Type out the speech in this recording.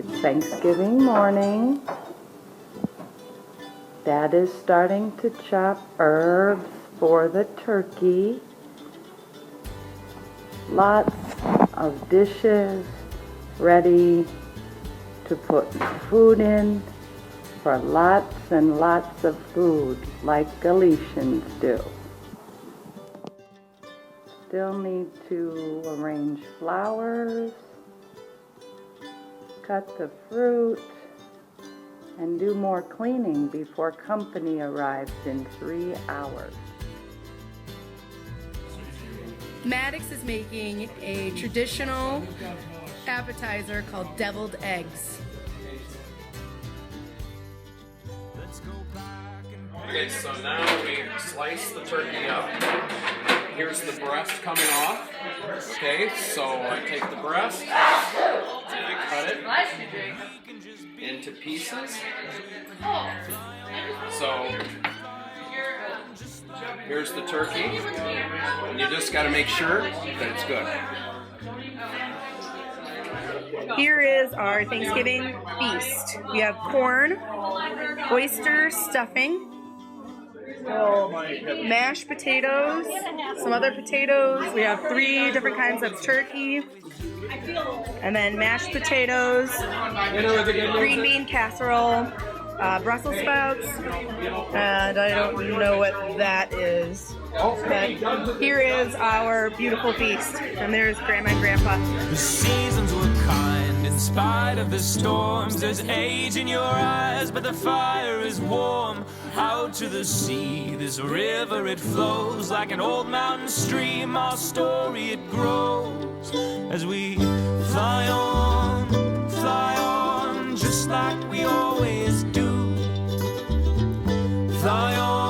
It's Thanksgiving morning. Dad is starting to chop herbs for the turkey. Lots of dishes ready to put food in for lots and lots of food like Galicians do. Still need to arrange flowers, cut the fruit, and do more cleaning before company arrives in 3 hours. Maddox is making a traditional appetizer called deviled eggs. Okay, so now we slice the turkey up. Here's the breast coming off. Okay, so I take the breast and I cut it into pieces. So here's the turkey, and you just got to make sure that it's good. Here is our Thanksgiving feast. We have corn, oyster stuffing, mashed potatoes, some other potatoes. We have 3 different kinds of turkey, and then mashed potatoes, green bean casserole, Brussels sprouts, and I don't know what that is. But here is our beautiful feast, and there's Grandma and Grandpa. The seasons were kind in spite of the storms. There's age in your eyes, but the fire is warm. Out to the sea, this river it flows like an old mountain stream. Our story it grows as we fly on, just like we always do. Fly on.